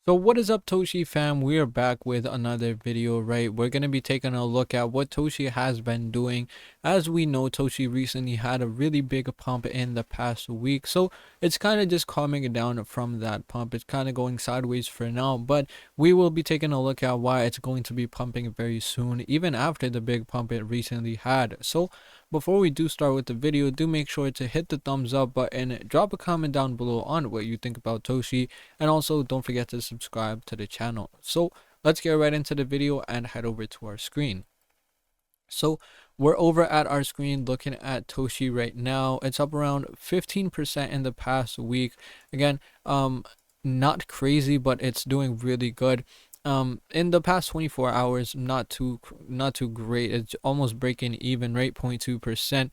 So what is up, Toshi fam? We are back with another video, right? We're going to be taking a look at what Toshi has been doing. As we know, Toshi recently had a really big pump in the past week, so it's kind of just calming down from that pump. It's kind of going sideways for now, but we will be taking a look at why it's going to be pumping very soon, even after the big pump it recently had. So before we do start with the video, do make sure to hit the thumbs up button, drop a comment down below on what you think about Toshi, and also don't forget to subscribe to the channel. So let's get right into the video and head over to our screen. So we're over at our screen looking at Toshi right now. It's up around 15% in the past week. Again, not crazy, but it's doing really good. In the past 24 hours, not too great. It's almost breaking even, right? 0.2%.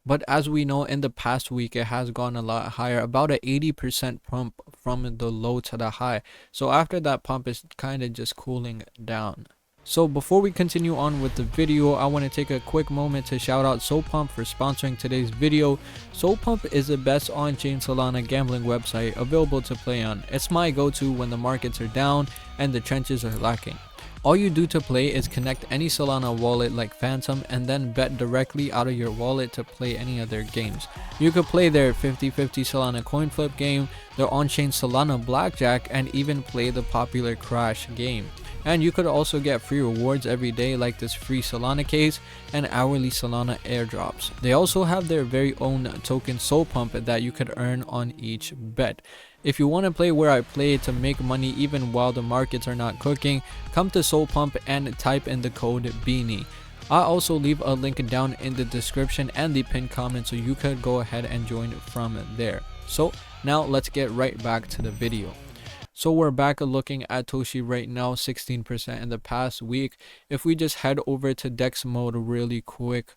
But as we know, in the past week it has gone a lot higher, about a 80% pump from the low to the high. So after that pump, it's kind of just cooling down. So before we continue on with the video, I want to take a quick moment to shout out SOLPUMP for sponsoring today's video. SOLPUMP is the best on-chain Solana gambling website available to play on. It's my go-to when the markets are down and the trenches are lacking. All you do to play is connect any Solana wallet like Phantom and then bet directly out of your wallet to play any of their games. You could play their 50-50 Solana coin flip game, their on-chain Solana blackjack, and even play the popular Crash game. And you could also get free rewards every day like this free Solana case and hourly Solana airdrops. They also have their very own token SOLPUMP that you could earn on each bet. If you want to play where I play to make money even while the markets are not cooking, come to SOLPUMP and type in the code Beanie. I'll also leave a link down in the description and the pinned comment so you could go ahead and join from there. So now let's get right back to the video. So we're back looking at Toshi right now, 16% in the past week. If we just head over to DEX mode really quick,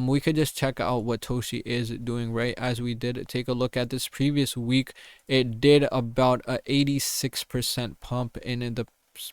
we could just check out what Toshi is doing, right? As we did take a look at this previous week, it did about a 86% pump in the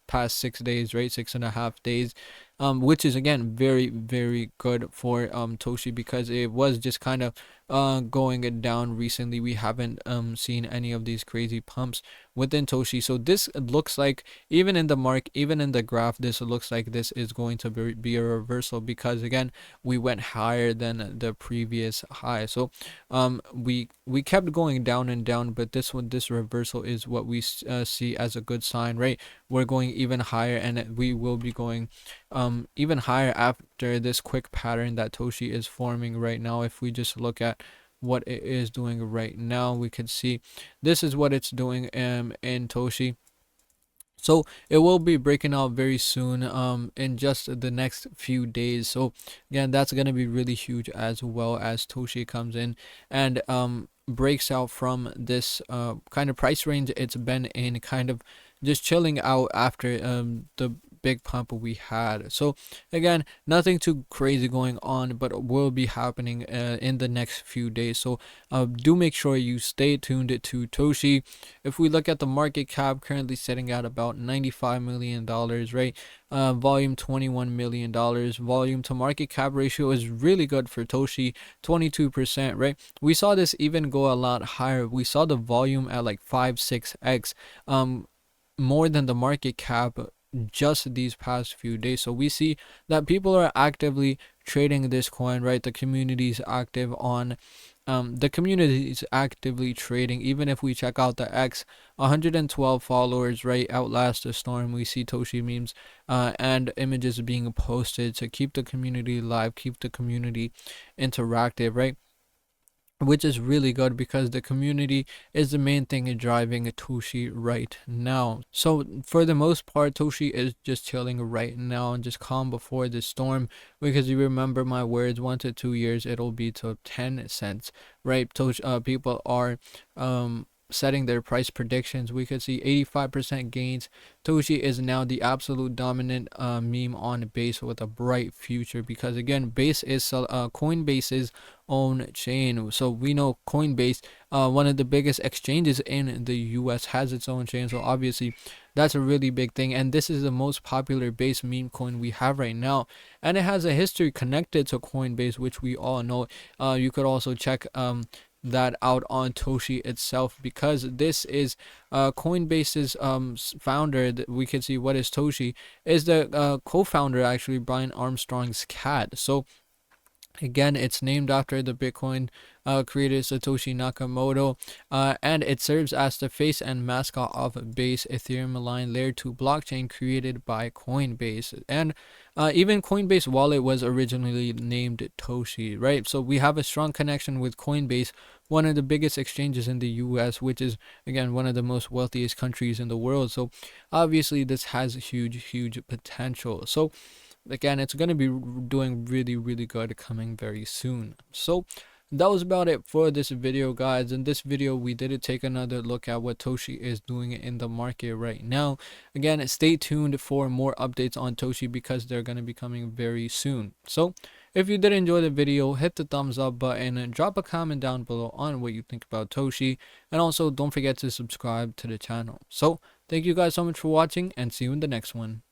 past 6 days, right? 6.5 days. Which is again very good for Toshi, because it was just kind of going down recently. We haven't seen any of these crazy pumps within Toshi. So this looks like, even in the graph, this looks like this is going to be a reversal, because again we went higher than the previous high. So we kept going down and down, but this reversal is what we see as a good sign, right? We're going even higher, and we will be going even higher after this quick pattern that Toshi is forming right now. If we just look at what it is doing right now, we can see this is what it's doing in Toshi. So it will be breaking out very soon, in just the next few days. So again, that's going to be really huge, as well as Toshi comes in and breaks out from this kind of price range it's been in, kind of just chilling out after the big pump we had. So again, nothing too crazy going on, but will be happening in the next few days. So do make sure you stay tuned to Toshi. If we look at the market cap, currently sitting at about $95 million, right? Volume $21 million. Volume to market cap ratio is really good for Toshi, 22%, right? We saw this even go a lot higher. We saw the volume at like 5-6x more than the market cap just these past few days. So we see that people are actively trading this coin, right? The community is active on the community is actively trading. Even if we check out the X, 112 followers, right? Outlast the storm. We see Toshi memes and images being posted to keep the community live, keep the community interactive, right? Which is really good, because the community is the main thing driving Toshi right now. So for the most part, Toshi is just chilling right now and just calm before the storm, because you remember my words, 1 to 2 years it'll be to 10 cents, right? Toshi, people are setting their price predictions. We could see 85% gains. Toshi is now the absolute dominant meme on Base with a bright future, because again, Base is Coinbase's own chain. So we know Coinbase, one of the biggest exchanges in the US, has its own chain. So obviously that's a really big thing, and this is the most popular Base meme coin we have right now, and it has a history connected to Coinbase, which we all know. You could also check that out on Toshi itself, because this is Coinbase's founder. We can see what is Toshi is the co-founder, actually, Brian Armstrong's cat. So again, it's named after the Bitcoin creator Satoshi Nakamoto, and it serves as the face and mascot of Base Ethereum Line Layer 2 blockchain created by Coinbase. And even Coinbase wallet was originally named Toshi, right? So we have a strong connection with Coinbase, one of the biggest exchanges in the US, which is, again, one of the most wealthiest countries in the world. So obviously this has huge potential. So again, it's going to be doing really good coming very soon. So that was about it for this video, guys. In this video, we did take another look at what Toshi is doing in the market right now. Again, stay tuned for more updates on Toshi, because they're going to be coming very soon. So if you did enjoy the video, hit the thumbs up button and drop a comment down below on what you think about Toshi, and also don't forget to subscribe to the channel. So thank you guys so much for watching, and see you in the next one.